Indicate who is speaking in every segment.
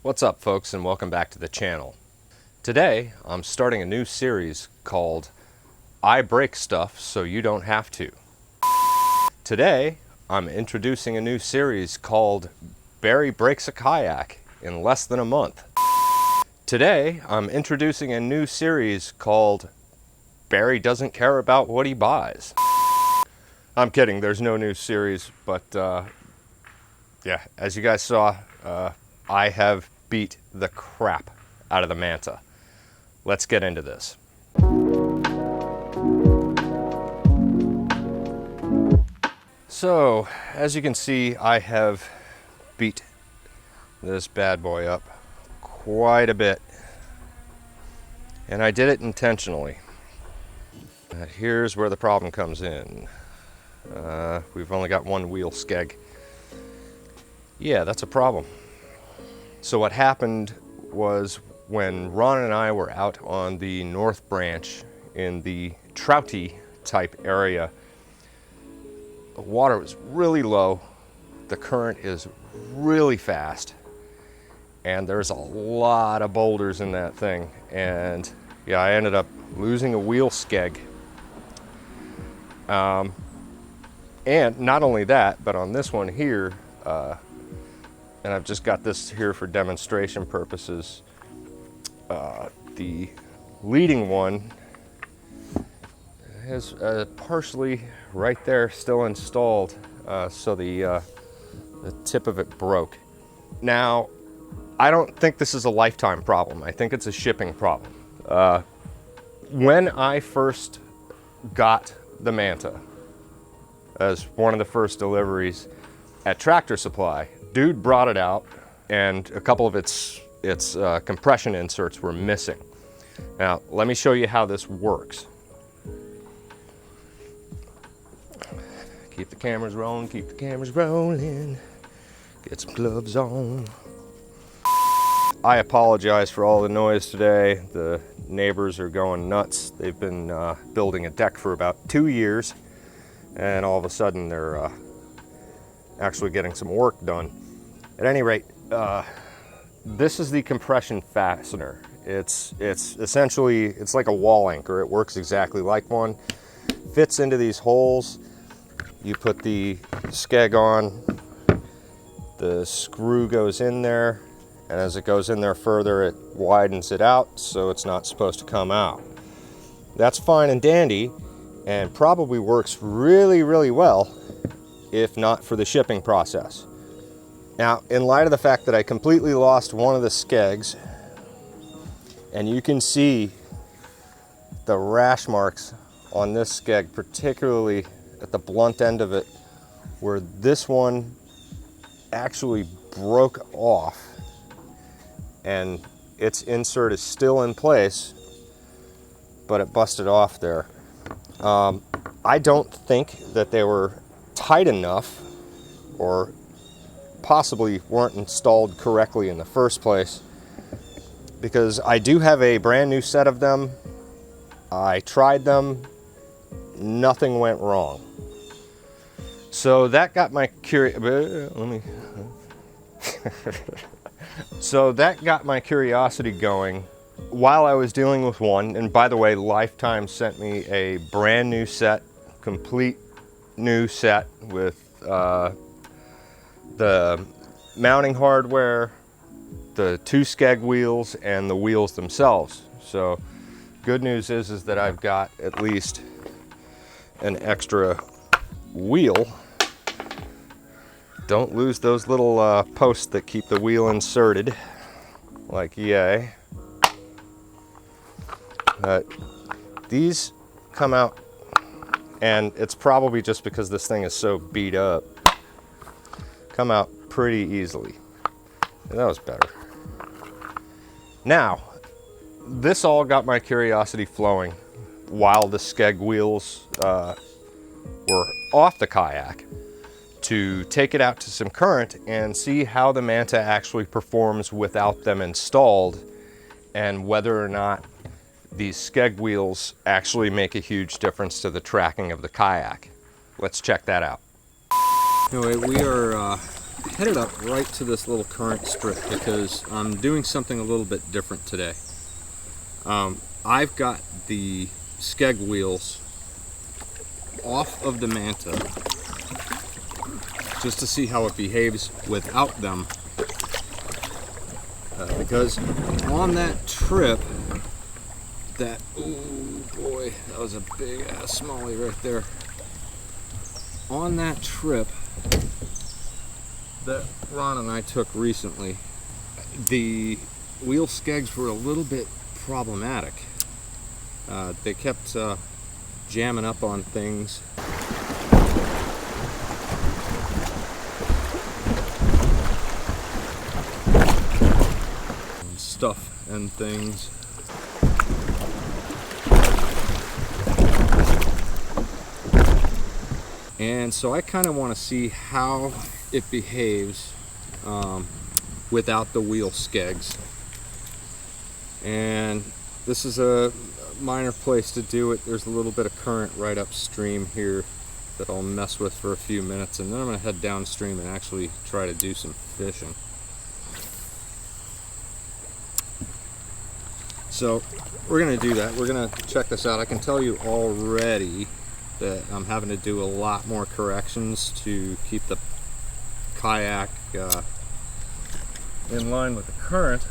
Speaker 1: What's up, folks, and welcome back to the channel. Today I'm starting a new series called I Break Stuff So You Don't Have To. Today I'm introducing a new series called Barry Breaks a Kayak in Less Than a Month. Today I'm introducing a new series called Barry Doesn't Care About What He Buys. I'm kidding, there's no new series, but yeah, as you guys saw, I have beat the crap out of the Manta. Let's get into this. So, as you can see, I have beat this bad boy up quite a bit. And I did it intentionally. Here's where the problem comes in. We've only got one wheel skeg. Yeah, that's a problem. So what happened was when Ron and I were out on the North Branch in the trouty type area, the water was really low, the current is really fast, and there's a lot of boulders in that thing. And yeah, I ended up losing a wheel skeg. And not only that, but on this one here, and I've just got this here for demonstration purposes, the leading one is partially right there still installed, so the tip of it broke. Now, I don't think this is a Lifetime problem. I think it's a shipping problem. When I first got the Manta as one of the first deliveries at Tractor Supply, dude brought it out and a couple of its compression inserts were missing. Now, let me show you how this works. Keep the cameras rolling, keep the cameras rolling. Get some gloves on. I apologize for all the noise today. The neighbors are going nuts. They've been building a deck for about 2 years, and all of a sudden they're actually getting some work done. At any rate, this is the compression fastener. It's essentially, it's like a wall anchor. It works exactly like one. Fits into these holes. You put the skeg on, the screw goes in there, and as it goes in there further, it widens it out so it's not supposed to come out. That's fine and dandy, and probably works really, really well if not for the shipping process. Now, in light of the fact that I completely lost one of the skegs, and you can see the rash marks on this skeg, particularly at the blunt end of it, where this one actually broke off and its insert is still in place, but it busted off there. I don't think that they were tight enough, or possibly weren't installed correctly in the first place, because I do have a brand new set of them. I tried them, nothing went wrong. So that got my so that got my curiosity going while I was dealing with one. And by the way, Lifetime sent me a brand new set, complete new set with the mounting hardware, the 2 skeg wheels, and the wheels themselves. So good news is that I've got at least an extra wheel. Don't lose those little posts that keep the wheel inserted, like yay. These come out, and it's probably just because this thing is so beat up, come out pretty easily. And that was better. Now, this all got my curiosity flowing while the skeg wheels were off the kayak, to take it out to some current and see how the Manta actually performs without them installed, and whether or not these skeg wheels actually make a huge difference to the tracking of the kayak. Let's check that out. Anyway, we are
Speaker 2: headed up right to this little current strip because I'm doing something a little bit different today. I've got the Skeg wheels off of the Manta just to see how it behaves without them, because on that trip, oh boy, that was a big ass smallie right there. On that trip that Ron and I took recently, the wheel Skegs were a little bit problematic. They kept jamming up on things. And stuff and things. And so I kind of want to see how it behaves without the wheel Skegs. And this is a minor place to do it. There's a little bit of current right upstream here that I'll mess with for a few minutes, and then I'm going to head downstream and actually try to do some fishing. So we're going to do that. We're going to check this out. I can tell you already that I'm having to do a lot more corrections to keep the kayak in line with the current.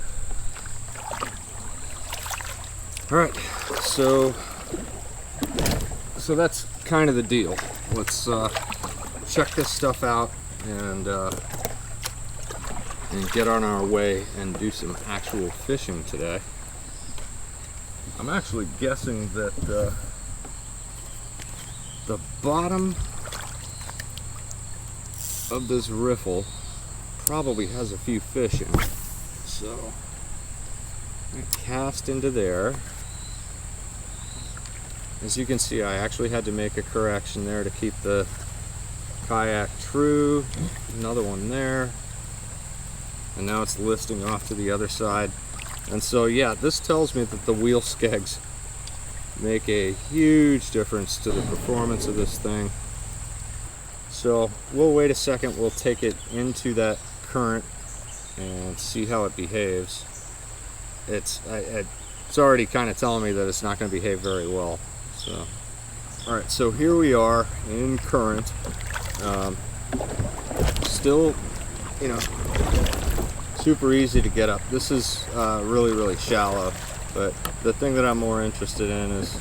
Speaker 2: All right, so that's kind of the deal. Let's check this stuff out and get on our way and do some actual fishing today. I'm actually guessing that the bottom of this riffle probably has a few fish in it. So I cast into there. As you can see, I actually had to make a correction there to keep the kayak true. Another one there. And now it's listing off to the other side. And so yeah, this tells me that the wheel Skegs make a huge difference to the performance of this thing. So we'll wait a second, we'll take it into that current and see how it behaves. It's already kind of telling me that it's not going to behave very well. So, all right, so here we are in current. Still, you know, super easy to get up. This is really, really shallow, but the thing that I'm more interested in is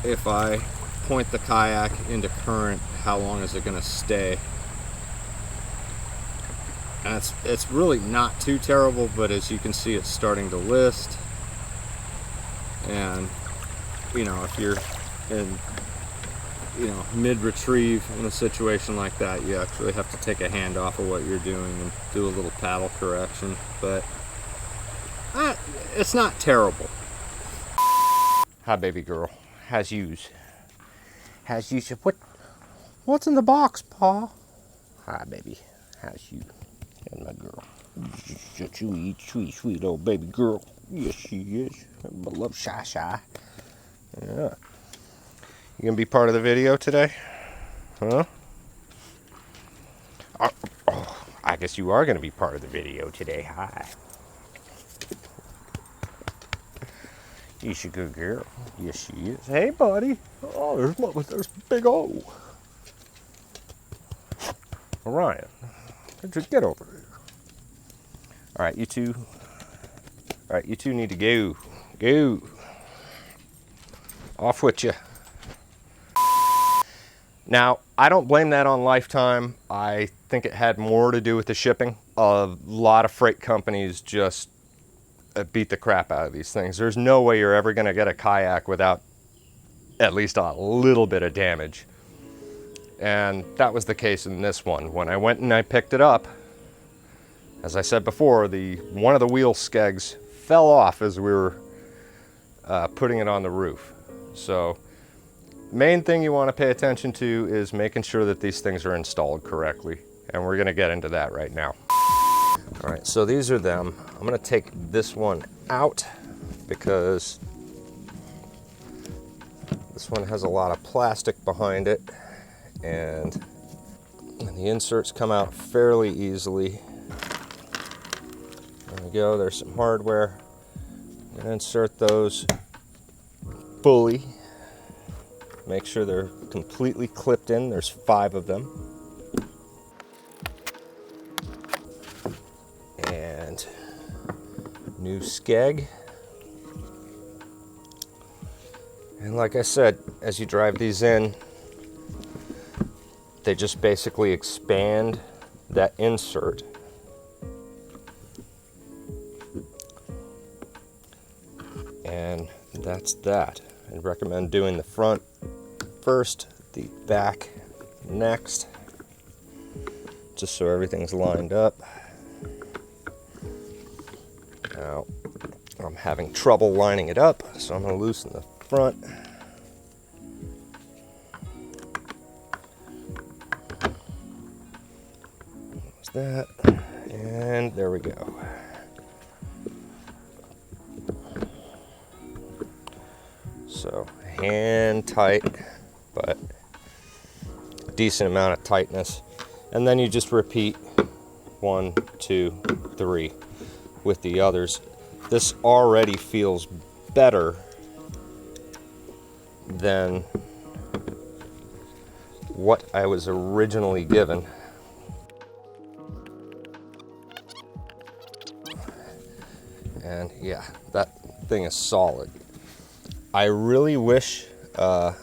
Speaker 2: if I point the kayak into current, how long is it going to stay? And it's really not too terrible, but as you can see, it's starting to list. And you know, if you're in, you know, mid-retrieve in a situation like that, you actually have to take a hand off of what you're doing and do a little paddle correction. But it's not terrible.
Speaker 1: Hi, baby girl. How's yous? How's yous? What's in the box, Pa? Hi, baby. How's you? And my girl. Such a sweet, sweet little baby girl. Yes, she is. I love Shy. Yeah. You gonna be part of the video today? Huh? Oh, I guess you are gonna be part of the video today. Hi. She's a good girl. Yes, she is. Hey, buddy. Oh, there's Big O. Orion, get over here. All right, you two. All right, you two need to go. Go. Off with you. Now, I don't blame that on Lifetime. I think it had more to do with the shipping. A lot of freight companies just beat the crap out of these things. There's no way you're ever going to get a kayak without at least a little bit of damage. And that was the case in this one. When I went and I picked it up, as I said before, one of the wheel Skegs fell off as we were putting it on the roof. So main thing you want to pay attention to is making sure that these things are installed correctly. And we're going to get into that right now. All right, so these are them. I'm going to take this one out because this one has a lot of plastic behind it. And And the inserts come out fairly easily. There we go, there's some hardware. I'm gonna insert those fully. Make sure they're completely clipped in. There's 5 of them. And new skeg. And like I said, as you drive these in, they just basically expand that insert. And that's that. I'd recommend doing the front first, the back next, just so everything's lined up. Now, I'm having trouble lining it up, so I'm going to loosen the front. That, and there we go. So hand tight, but a decent amount of tightness, and then you just repeat 1, 2, 3 with the others. This already feels better than what I was originally given. And yeah, that thing is solid. I really wish that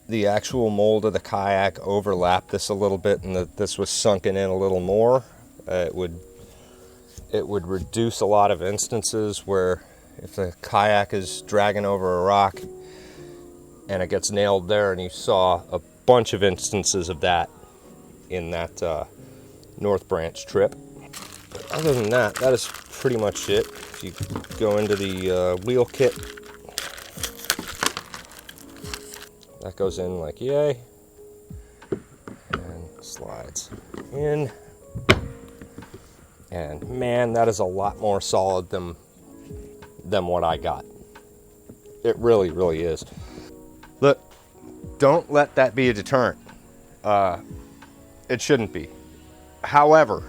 Speaker 1: the actual mold of the kayak overlapped this a little bit and that this was sunken in a little more. It would reduce a lot of instances where if the kayak is dragging over a rock and it gets nailed there, and you saw a bunch of instances of that in that North Branch trip. But other than that, that is pretty much it. If you go into the wheel kit, that goes in like yay, and slides in. And man, that is a lot more solid than what I got. It really, really is. Look, don't let that be a deterrent. It shouldn't be. However,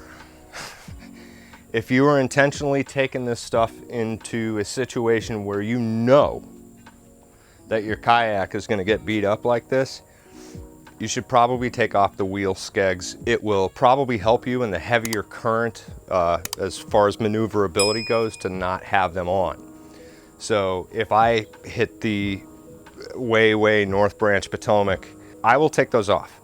Speaker 1: if you are intentionally taking this stuff into a situation where you know that your kayak is going to get beat up like this, you should probably take off the wheel skegs. It will probably help you in the heavier current as far as maneuverability goes to not have them on. So if I hit the way North Branch Potomac, I will take those off.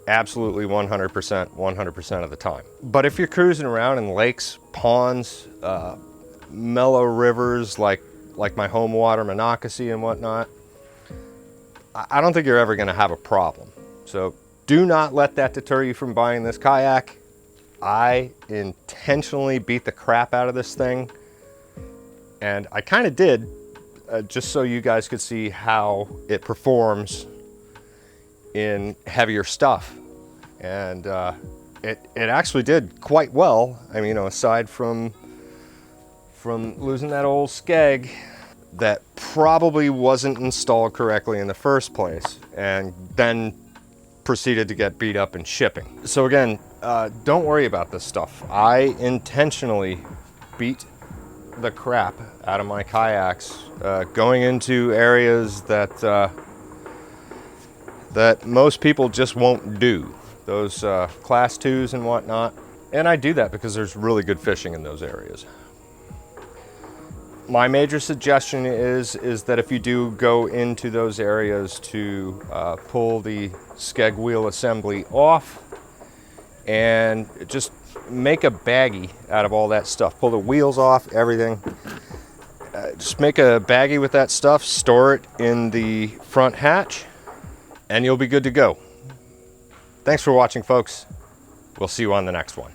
Speaker 1: Absolutely 100% of the time. But if you're cruising around in lakes, ponds, mellow rivers like my home water, Monocacy and whatnot, I don't think you're ever gonna have a problem. So do not let that deter you from buying this kayak. I intentionally beat the crap out of this thing, and I kind of did just so you guys could see how it performs in heavier stuff. And it actually did quite well. I mean, you know, aside from losing that old skeg that probably wasn't installed correctly in the first place and then proceeded to get beat up in shipping. So again, don't worry about this stuff. I intentionally beat the crap out of my kayaks going into areas that most people just won't do. Those class 2s and whatnot. And I do that because there's really good fishing in those areas. My major suggestion is that if you do go into those areas to pull the skeg wheel assembly off and just make a baggie out of all that stuff. Pull the wheels off, everything. Just make a baggie with that stuff, store it in the front hatch, and you'll be good to go. Thanks for watching, folks. We'll see you on the next one.